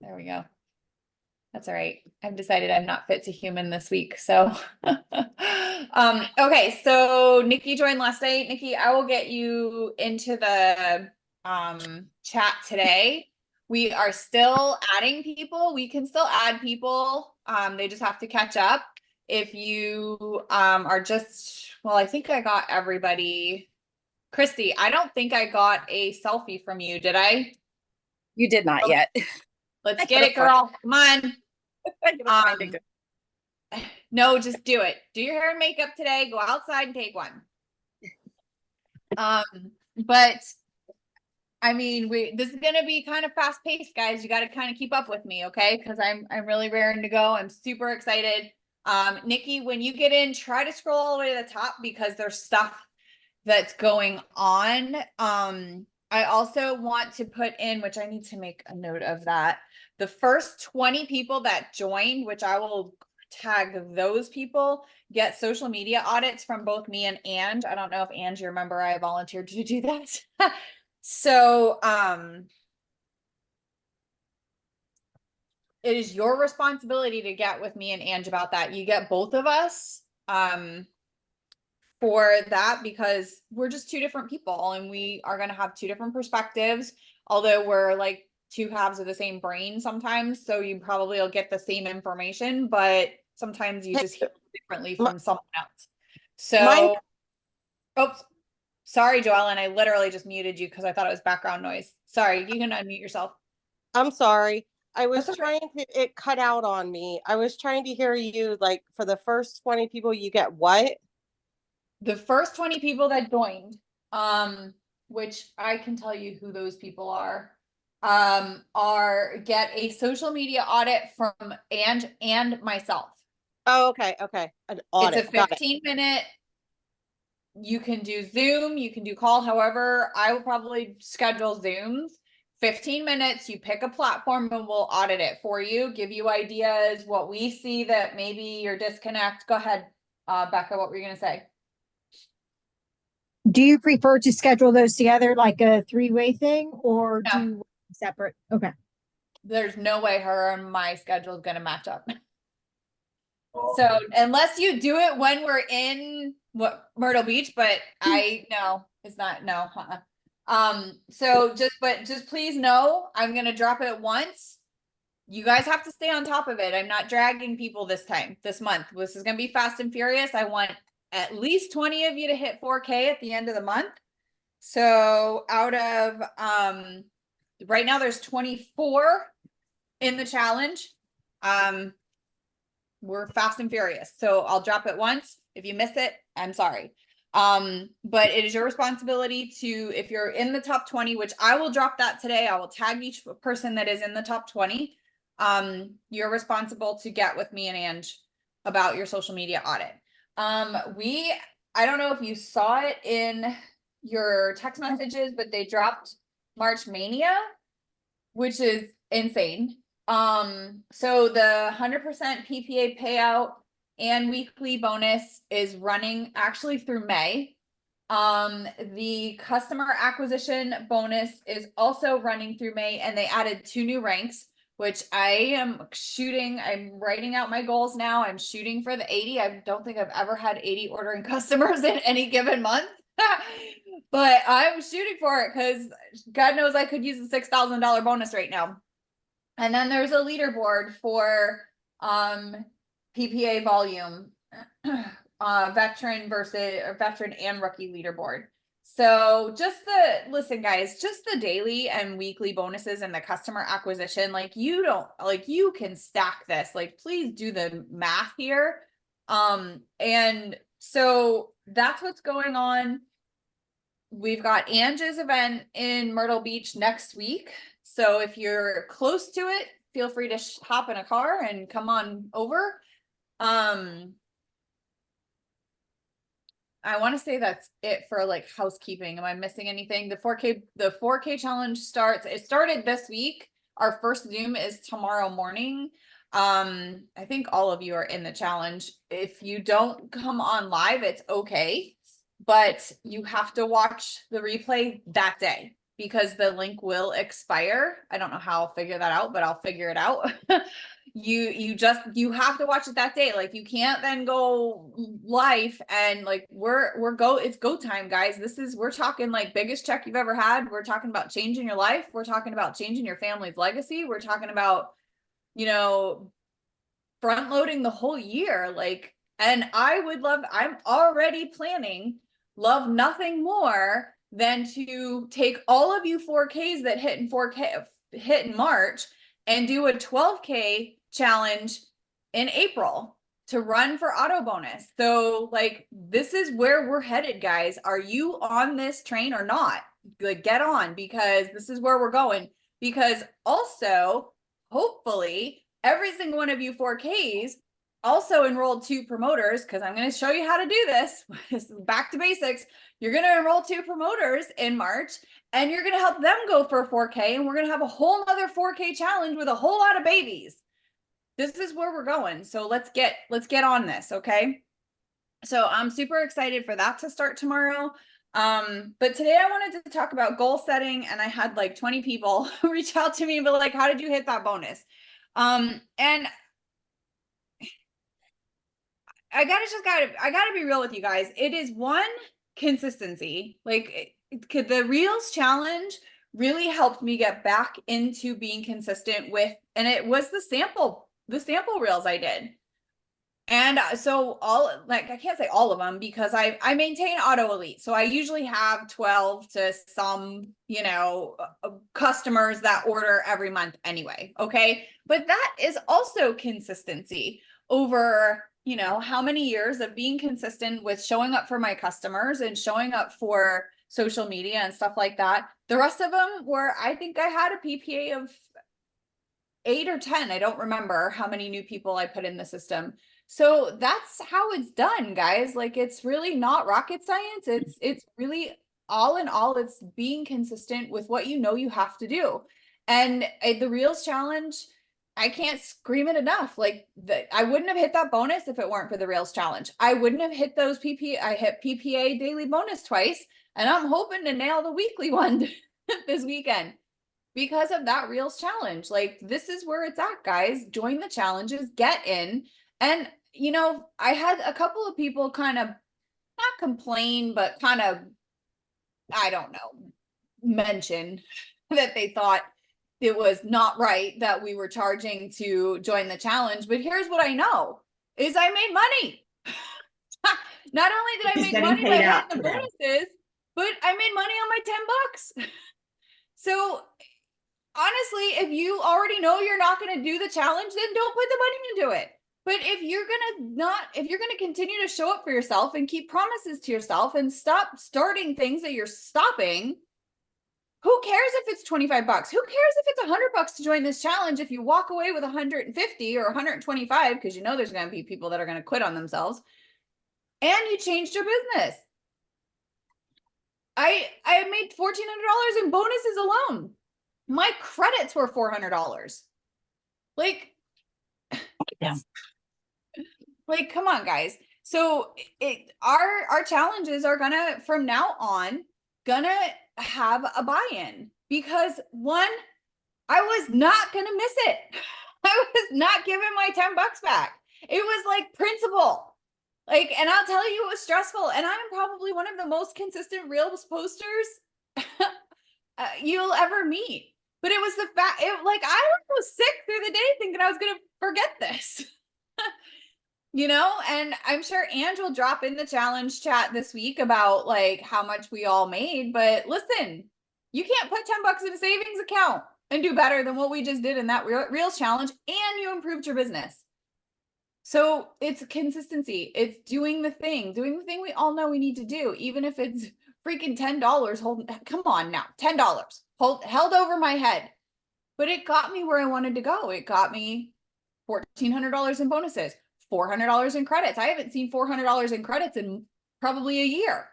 There we go. That's all right. I've decided I'm not fit to human this week. So, okay. So Nikki joined last night. Nikki, I will get you into the chat today. We are still adding people. We can still add people. They just have to catch up. If you are just, well, I think I got everybody. Christy, I don't think I got a selfie from you. Did I? You did not yet. Let's get it, girl. Come on. I gotta find it. No, just do it. Do your hair and makeup today. Go outside and take one. But I mean, this is gonna be kind of fast paced, guys. You got to kind of keep up with me, okay? Because I'm really raring to go. I'm super excited. Nikki, when you get in, try to scroll all the way to the top because there's stuff that's going on. I also want to put in, which I need to make a note of that. The first 20 people that joined, which I will tag those people, get social media audits from both me and Ange. I don't know if Ange, you remember I volunteered to do that. So it is your responsibility to get with me and Ange about that. You get both of us for that because we're just two different people and we are going to have two different perspectives, although we're like two halves of the same brain sometimes. So you probably will get the same information, but sometimes you just hear differently from someone else. So, oops, sorry, Joellen, I literally just muted you because I thought it was background noise. Sorry, you can unmute yourself. I'm sorry. I was That's trying to, it cut out on me. I was trying to hear you, like, for the first 20 people, you get what? The first 20 people that joined, which I can tell you who those people are get a social media audit from and myself. Oh, okay. Okay. An audit. It's a 15-minute. You can do Zoom, you can do call. However, I will probably schedule Zooms. 15 minutes, you pick a platform and we'll audit it for you, give you ideas, what we see that maybe you're disconnect. Go ahead, Becca, what were you going to say? Do you prefer to schedule those together like a three-way thing or No. do separate? Okay. There's no way her and my schedule is going to match up. So unless you do it when we're in Myrtle Beach, but I know it's not, no. So just please know, I'm going to drop it once. You guys have to stay on top of it. I'm not dragging people this month. This is going to be fast and furious. I want at least 20 of you to hit 4K at the end of the month. So out of, right now there's 24 in the challenge. We're fast and furious. So I'll drop it once. If you miss it, I'm sorry. But it is your responsibility to, if you're in the top 20, which I will drop that today, I will tag each person that is in the top 20. You're responsible to get with me and Ange about your social media audit. I don't know if you saw it in your text messages, but they dropped March Mania, which is insane. So the 100% PPA payout and weekly bonus is running actually through May. The customer acquisition bonus is also running through May, and they added 2 new ranks, which I'm writing out my goals now. I'm shooting for the 80. I don't think I've ever had 80 ordering customers in any given month. But I'm shooting for it because God knows I could use a $6,000 bonus right now. And then there's a leaderboard for PPA volume, veteran and rookie leaderboard. So listen guys, just the daily and weekly bonuses and the customer acquisition, you can stack this, like, please do the math here. And so that's what's going on. We've got Ange's event in Myrtle Beach next week. So if you're close to it, feel free to hop in a car and come on over. I want to say that's it for like housekeeping. Am I missing anything? The 4K challenge it started this week. Our first Zoom is tomorrow morning. I think all of you are in the challenge. If you don't come on live, it's okay, but you have to watch the replay that day. because the link will expire. I don't know how I'll figure that out, but I'll figure it out. You have to watch it that day. Like you can't then go live and like it's go time, guys. We're talking like biggest check you've ever had. We're talking about changing your life. We're talking about changing your family's legacy. We're talking about, you know, front loading the whole year. Like, and I'm already planning, love nothing more than to take all of you 4Ks that hit in March and do a 12K challenge in April to run for auto bonus. So like, this is where we're headed, guys. Are you on this train or not? Like, get on, because this is where we're going. Because also, hopefully, every single one of you 4Ks also enrolled 2 promoters, because I'm going to show you how to do this. Back to basics. You're going to enroll 2 promoters in March, and you're going to help them go for a 4K, and we're going to have a whole other 4K challenge with a whole lot of babies. This is where we're going. So let's get on this, okay? So I'm super excited for that to start tomorrow. But today I wanted to talk about goal setting, and I had like 20 people reach out to me, but like, how did you hit that bonus? And I gotta be real with you guys. It is one, consistency. Like the Reels challenge really helped me get back into being consistent with, and it was the sample Reels I did. And so I can't say all of them because I maintain Auto Elite. So I usually have 12 to some, customers that order every month anyway. Okay. But that is also consistency over, how many years of being consistent with showing up for my customers and showing up for social media and stuff like that. The rest of them I think I had a PPA of 8 or 10. I don't remember how many new people I put in the system. So that's how it's done, guys. Like, it's really not rocket science. It's really all in all, it's being consistent with what you have to do. And the Reels challenge, I can't scream it enough. Like, I wouldn't have hit that bonus if it weren't for the Reels challenge. I wouldn't have hit those I hit PPA daily bonus twice, and I'm hoping to nail the weekly one this weekend because of that Reels challenge. Like, this is where it's at, guys. Join the challenges, get in. And, I had a couple of people kind of not complain, but kind of, I don't know, mention that they thought it was not right that we were charging to join the challenge. But here's what I know is I made money. Not only did I make money by hitting the bonuses, but I made money on my $10. So honestly, if you already know you're not going to do the challenge, then don't put the money into it. But if you're going to continue to show up for yourself and keep promises to yourself and stop starting things that you're stopping, who cares if it's $25? Who cares if it's $100 to join this challenge if you walk away with 150 or 125, because there's going to be people that are going to quit on themselves, and you changed your business. I made $1,400 in bonuses alone. My credits were $400. Like, Yeah. Like, come on, guys. So our challenges are gonna, from now on, gonna have a buy-in, because one, I was not gonna miss it. I was not giving my $10 back. It was like principle. Like, and I'll tell you, it was stressful. And I'm probably one of the most consistent Reels posters you'll ever meet. But it was the fact, I was sick through the day thinking I was gonna forget this. And I'm sure Ange will drop in the challenge chat this week about like how much we all made. But listen, you can't put $10 in a savings account and do better than what we just did in that Reels challenge, and you improved your business. So it's consistency. It's doing the thing we all know we need to do, even if it's freaking $10. Come on now, $10 held over my head. But it got me where I wanted to go. It got me $1,400 in bonuses, $400 in credits. I haven't seen $400 in credits in probably a year.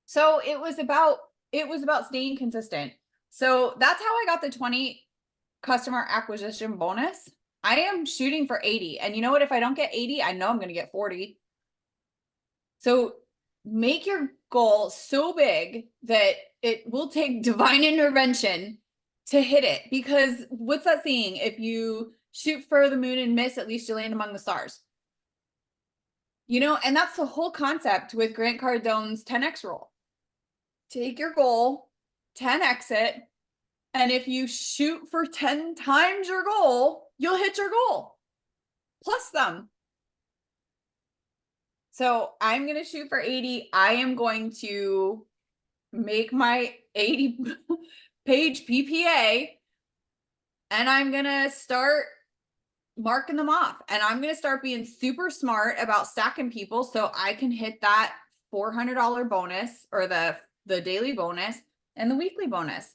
So it was about staying consistent. So that's how I got the 20 customer acquisition bonus. I am shooting for 80. And you know what? If I don't get 80, I know I'm going to get 40. So make your goal so big that it will take divine intervention to hit it. Because what's that saying? If you shoot for the moon and miss, at least you land among the stars. You know, and that's the whole concept with Grant Cardone's 10X rule. Take your goal, 10X it, and if you shoot for 10 times your goal, you'll hit your goal. Plus them. So I'm going to shoot for 80. I am going to make my 80 page PPA, and I'm going to start marking them off, and I'm going to start being super smart about stacking people so I can hit that $400 bonus, or the daily bonus and the weekly bonus.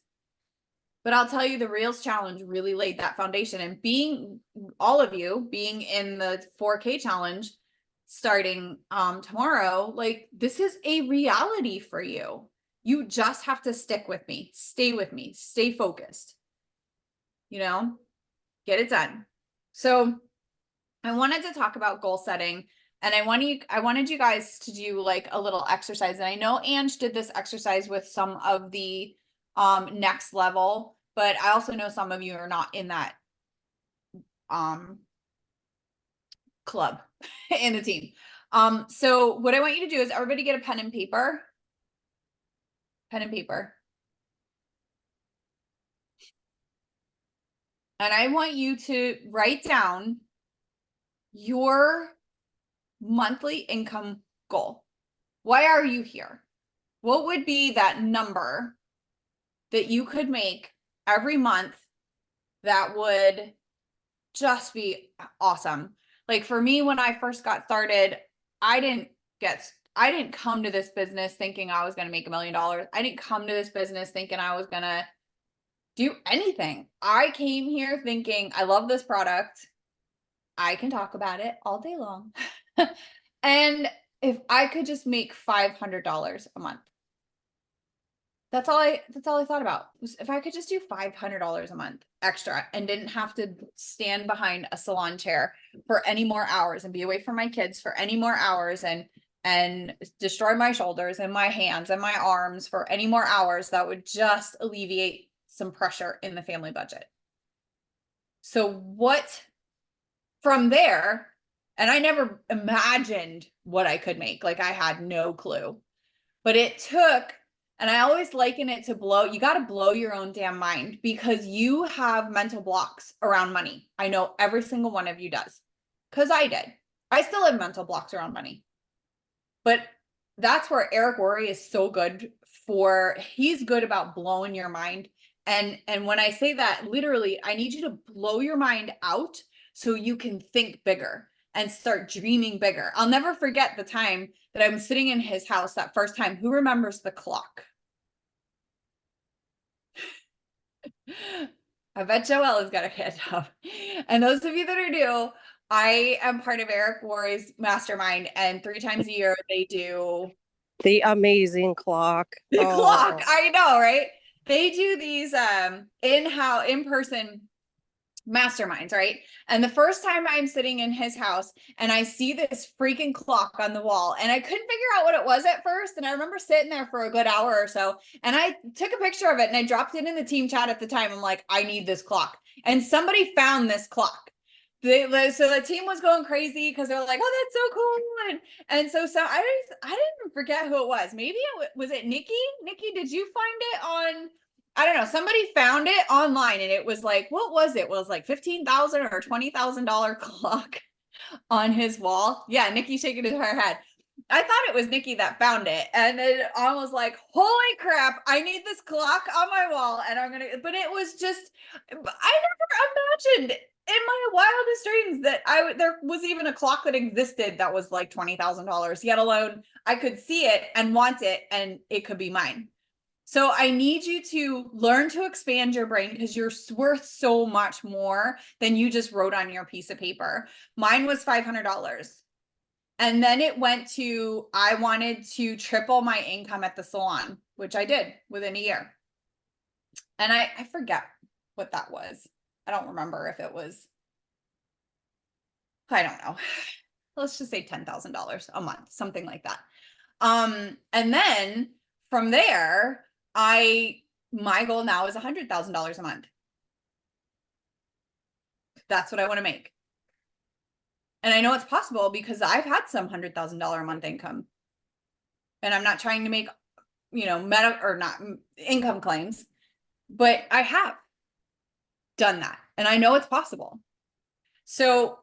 But I'll tell you, the Reels challenge really laid that foundation, and being all of you being in the 4K challenge starting tomorrow, like, this is a reality for you. You just have to stick with me, stay focused, you know, get it done. So I wanted to talk about goal setting, and I wanted you guys to do like a little exercise. And I know Ange did this exercise with some of the next level, but I also know some of you are not in that club in the team. So what I want you to do is everybody get a pen and paper. Pen and paper. And I want you to write down your monthly income goal. Why are you here? What would be that number that you could make every month that would just be awesome? Like for me, when I first got started, I didn't come to this business thinking I was going to make $1 million. I didn't come to this business thinking I was going to do anything. I came here thinking, I love this product. I can talk about it all day long. And if I could just make $500 a month. That's all I thought about, was if I could just do $500 a month extra and didn't have to stand behind a salon chair for any more hours and be away from my kids for any more hours and destroy my shoulders and my hands and my arms for any more hours, that would just alleviate some pressure in the family budget. So what from there, and I never imagined what I could make. Like I had no clue, but it took, and I always liken it to you got to blow your own damn mind, because you have mental blocks around money. I know every single one of you does, because I did. I still have mental blocks around money, but that's where Eric Worre is so good for. He's good about blowing your mind. And when I say that, literally, I need you to blow your mind out so you can think bigger and start dreaming bigger. I'll never forget the time that I'm sitting in his house that first time. Who remembers the clock? I bet Joelle has got a hand up. And those of you that are new, I am part of Eric Worre's mastermind, and 3 times a year they do the amazing clock. The clock. I know, right? They do these in-person masterminds, right? And the first time I'm sitting in his house and I see this freaking clock on the wall, and I couldn't figure out what it was at first. And I remember sitting there for a good hour or so, and I took a picture of it and I dropped it in the team chat at the time. I'm like, I need this clock. And somebody found this clock. So the team was going crazy because they're like, oh, that's so cool. And so I didn't forget who it was. Maybe was it Nikki? Nikki, did you find it on, I don't know, somebody found it online, and it was like, what was it? It was like $15,000 or $20,000 clock on his wall. Yeah, Nikki shaking her head. I thought it was Nikki that found it. And then I was like, holy crap, I need this clock on my wall. And but it was just, I never imagined in my wildest dreams that there was even a clock that existed that was like $20,000, yet alone I could see it and want it, and it could be mine. So I need you to learn to expand your brain, because you're worth so much more than you just wrote on your piece of paper. Mine was $500. And then it went to, I wanted to triple my income at the salon, which I did within a year. And I forget what that was. I don't remember if it was, I don't know. Let's just say $10,000 a month, something like that. And then from there, my goal now is $100,000 a month. That's what I want to make. And I know it's possible because I've had some $100,000 a month income. And I'm not trying to make, income claims, but I have done that. And I know it's possible. So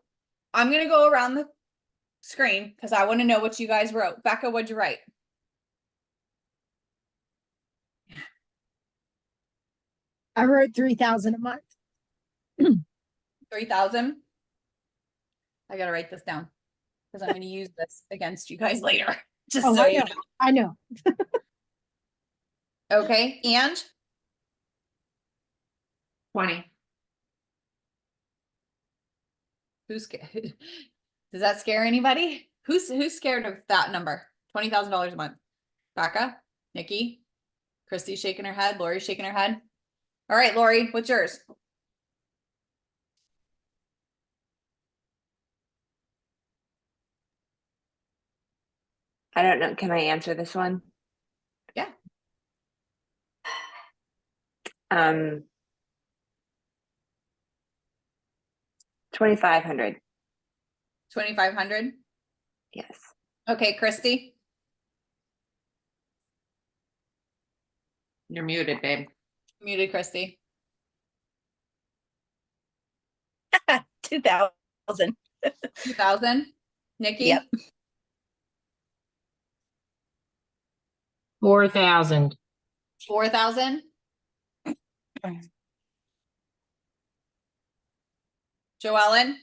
I'm going to go around the screen because I want to know what you guys wrote. Becca, what'd you write? I wrote 3,000 a month. 3,000. I gotta write this down because I'm gonna use this against you guys later. Just Oh, so I you know. I know. know. Okay, and 20. who's scared? Does that scare anybody? Who's scared of that number? $20,000 a month. Becca, Nikki, Christy's shaking her head. Lori's shaking her head. All right, Lori, what's yours? I don't know. Can I answer this one? Yeah. 2,500. 2,500. Yes. Okay, Christy. You're muted, babe. Muted Christy. 2,000. 2,000. Nikki. Yep. 4,000. 4,000. Joellen.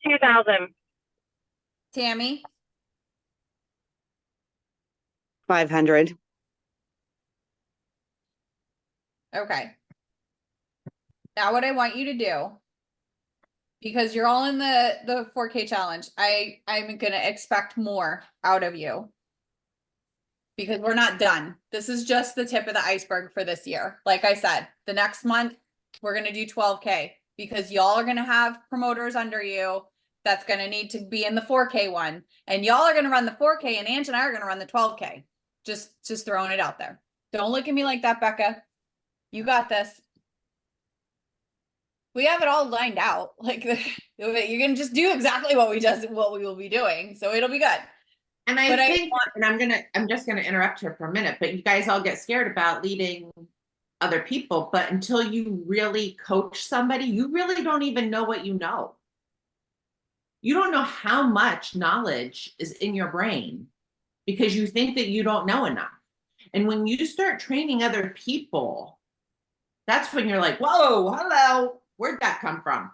2,000. Tammy. 500. Okay. Now what I want you to do, because you're all in the 4K challenge, I'm gonna expect more out of you. Because we're not done. This is just the tip of the iceberg for this year. Like I said, the next month we're gonna do 12K because y'all are gonna have promoters under you that's gonna need to be in the 4K one. And y'all are gonna run the 4K and Ange and I are gonna run the 12K. Just throwing it out there. Don't look at me like that, Becca. You got this. We have it all lined out. Like you're gonna just do exactly what we will be doing. So it'll be good. And I But I think, and I'm just gonna interrupt here for a minute, but you guys all get scared about leading other people, but until you really coach somebody, you really don't even know what you know. You don't know how much knowledge is in your brain because you think that you don't know enough. And when you start training other people, that's when you're like, whoa, hello, where'd that come from?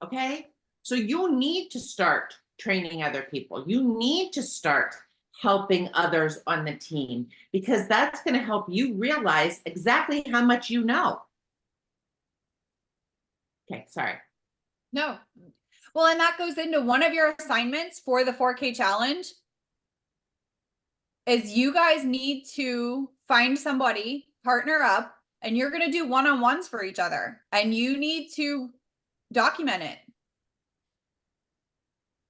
Okay, so you need to start training other people. You need to start helping others on the team because that's going to help you realize exactly how much you know. Okay, sorry. No. Well, and that goes into one of your assignments for the 4K challenge is you guys need to find somebody, partner up, and you're going to do one-on-ones for each other. And you need to document it.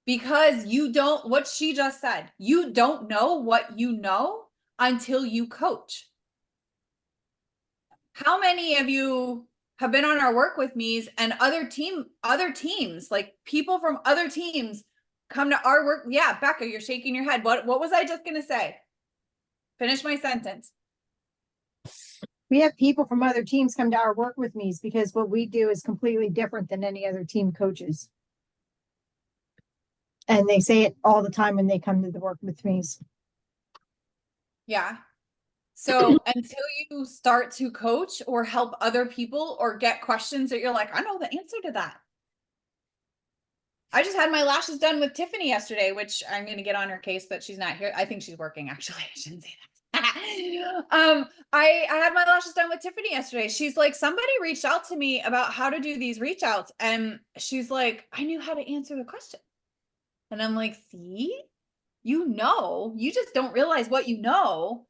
Because you don't, what she just said, you don't know what you know until you coach. How many of you have been on our work with me's and other teams, like people from other teams come to our work? Yeah, Becca, you're shaking your head. What was I just gonna say? Finish my sentence. We have people from other teams come to our work with me's because what we do is completely different than any other team coaches. And they say it all the time when they come to the work with me's. Yeah. So until you start to coach or help other people or get questions that you're like, I know the answer to that. I just had my lashes done with Tiffany yesterday, which I'm going to get on her case that she's not here. I think she's working actually. I shouldn't say that. I had my lashes done with Tiffany yesterday. She's like, somebody reached out to me about how to do these reach outs. And she's like, I knew how to answer the question. And I'm like, see, you just don't realize what you know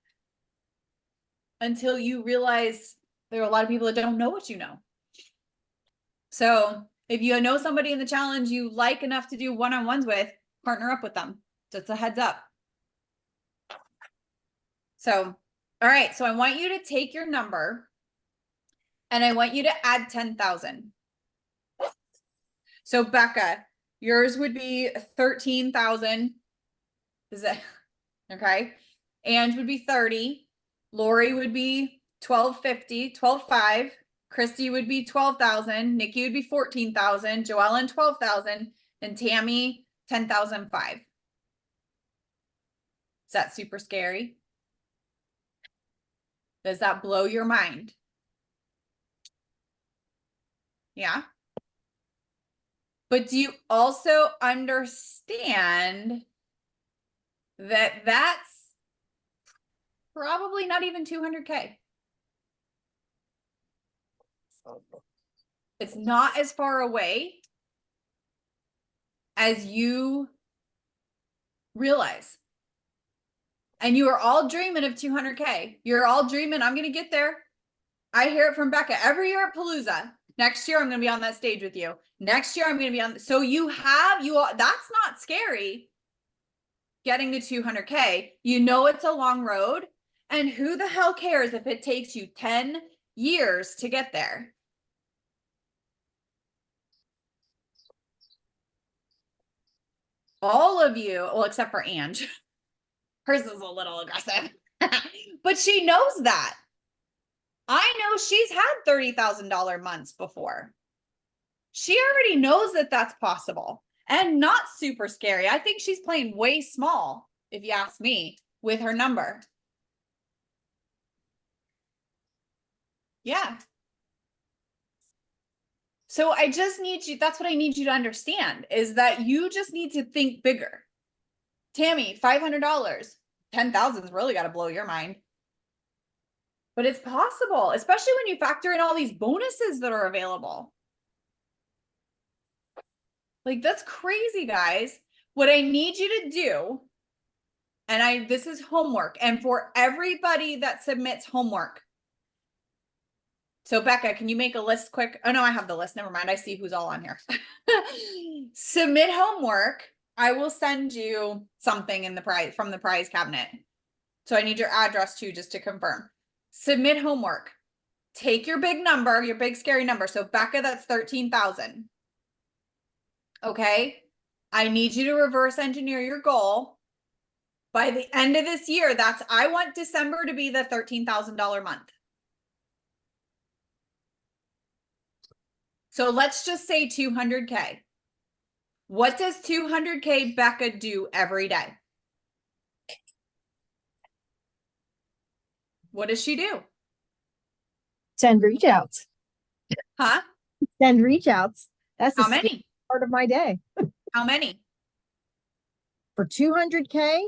until you realize there are a lot of people that don't know what you know. So If you know somebody in the challenge you like enough to do one-on-ones with, partner up with them. Just a heads up. So, all right. So I want you to take your number and I want you to add 10,000. So Becca, yours would be 13,000. Is that okay? And would be 30. Lori would be 1250, 12.5. Christy would be 12,000. Nikki would be 14,000. Joellen 12,000, and Tammy 10,005. Is that super scary? Does that blow your mind? Yeah. But do you also understand that that's probably not even 200K? It's not as far away as you realize. And you are all dreaming of 200K. You're all dreaming, I'm going to get there. I hear it from Becca every year at Palooza. Next year, I'm going to be on that stage with you. Next year, I'm going to be on. So that's not scary. Getting to 200K, you know, it's a long road. And who the hell cares if it takes you 10 years to get there? All of you, well, except for Ange. Hers is a little aggressive, but she knows that. I know she's had $30,000 months before. She already knows that that's possible and not super scary. I think she's playing way small, if you ask me, with her number. Yeah. So I just need you, that's what I need you to understand, is that you just need to think bigger. Tammy, $500, 10,000's really got to blow your mind. But it's possible, especially when you factor in all these bonuses that are available. Like, that's crazy, guys. What I need you to do, and this is homework, and for everybody that submits homework. So Becca, can you make a list quick? Oh no, I have the list. Never mind. I see who's all on here. Submit homework. I will send you something in the prize from the prize cabinet. So I need your address too, just to confirm. Submit homework. Take your big number, your big scary number. So Becca, that's 13,000. Okay. I need you to reverse engineer your goal. By the end of this year, I want December to be the $13,000 month. So let's just say 200K. What does 200K Becca do every day? What does she do? Send reach outs. Huh? Send reach outs. That's the How many? part of my day. How many? For 200K,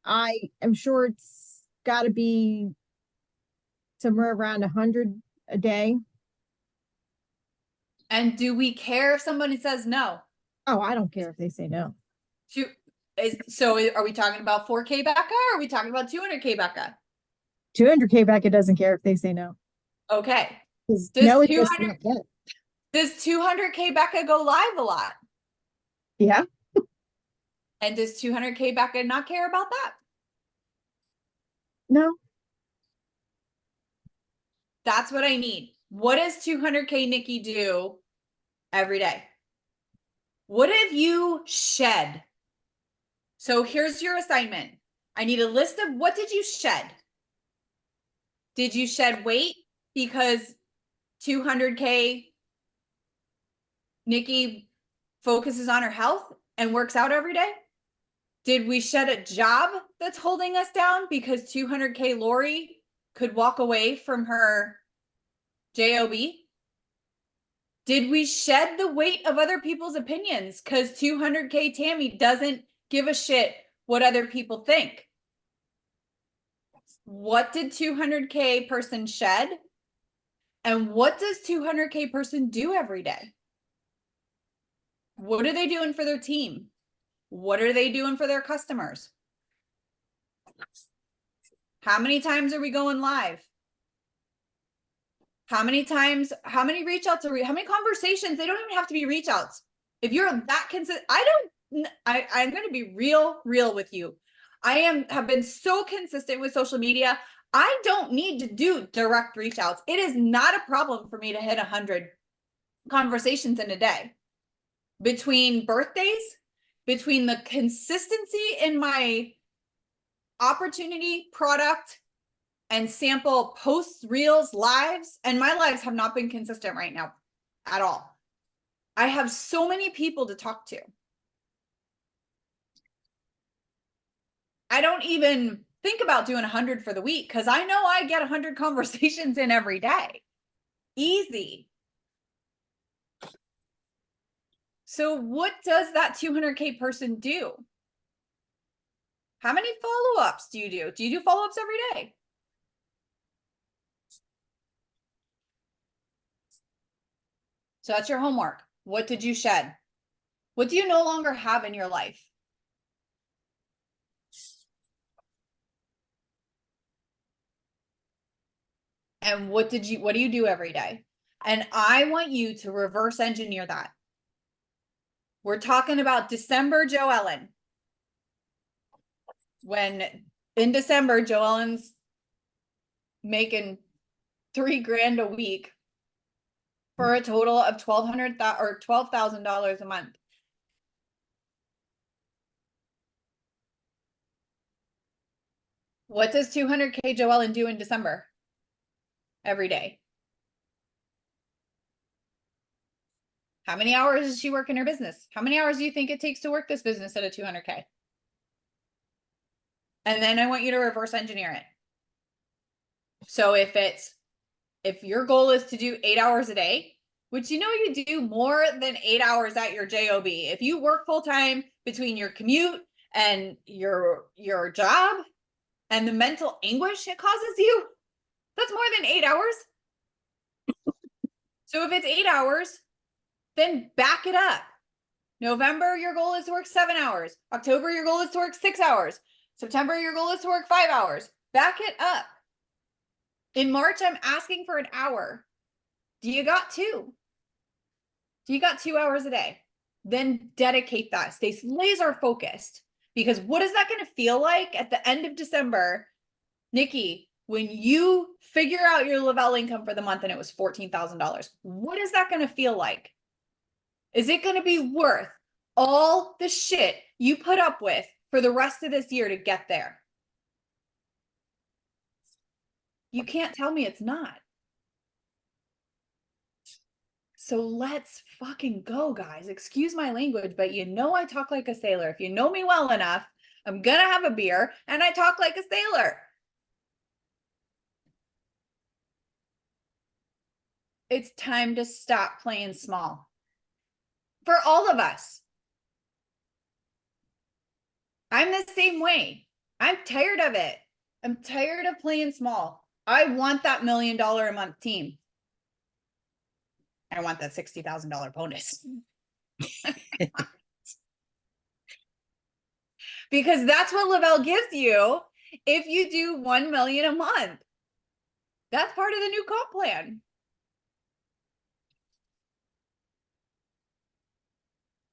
I am sure it's got to be somewhere around 100 a day. And do we care if somebody says no? Oh, I don't care if they say no. So are we talking about 4K Becca or are we talking about 200K Becca? 200K Becca doesn't care if they say no. Okay. 'Cause Does no is 200 just not it. Does 200K Becca go live a lot? Yeah. And does 200K Becca not care about that? No. That's what I need. What does 200K Nikki do every day? What have you shed? So here's your assignment. I need a list of what did you shed? Did you shed weight because 200K Nikki focuses on her health and works out every day? Did we shed a job that's holding us down because 200K Lori could walk away from her job? Did we shed the weight of other people's opinions because 200K Tammy doesn't give a shit what other people think? What did 200K person shed? And what does 200K person do every day? What are they doing for their team? What are they doing for their customers? How many times are we going live? How many times, how many reach outs how many conversations? They don't even have to be reach outs. If you're that consistent, I'm going to be real with you. Have been so consistent with social media. I don't need to do direct reach outs. It is not a problem for me to hit 100 conversations in a day. Between birthdays, between the consistency in my opportunity, product, and sample posts, reels, lives, and my lives have not been consistent right now at all. I have so many people to talk to. I don't even think about doing 100 for the week because I know I get 100 conversations in every day. Easy. So what does that 200K person do? How many follow-ups do you do? Do you do follow-ups every day? So that's your homework. What did you shed? What do you no longer have in your life? And what do you do every day? And I want you to reverse engineer that. We're talking about December Joe Ellen. When in December, Joe Ellen's making $3,000 a week for a total of $12,000 a month. What does 200K Joe Ellen do in December? Every day. How many hours does she work in her business? How many hours do you think it takes to work this business at a 200K? And then I want you to reverse engineer it. So if your goal is to do 8 hours a day, which you do more than 8 hours at your job. If you work full time between your commute and your job and the mental anguish it causes you, that's more than 8 hours. So if it's 8 hours, then back it up. November, your goal is to work 7 hours. October, your goal is to work 6 hours. September, your goal is to work 5 hours. Back it up. In March, I'm asking for an hour. Do you got 2? Do you got 2 hours a day? Then dedicate that. Stay laser focused. Because what is that going to feel like at the end of December, Nikki, when you figure out your Lavelle income for the month and it was $14,000? What is that going to feel like? Is it going to be worth all the shit you put up with for the rest of this year to get there? You can't tell me it's not. So let's fucking go, guys. Excuse my language, but I talk like a sailor. If you know me well enough, I'm gonna have a beer and I talk like a sailor. It's time to stop playing small. For all of us. I'm the same way. I'm tired of it. I'm tired of playing small. I want that $1 million a month team. I want that $60,000 bonus. Because that's what Lavelle gives you if you do 1 million a month. That's part of the new comp plan.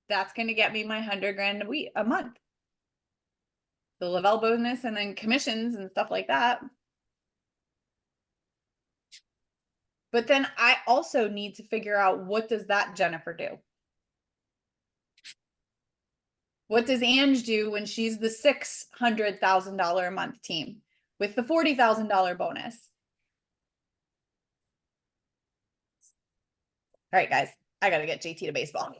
That's going to get me my $100,000 a month. The Lavelle bonus and then commissions and stuff like that. But then I also need to figure out, what does that Jennifer do? What does Ange do when she's the $600,000 a month team with the $40,000 bonus? All right, guys, I got to get JT to baseball.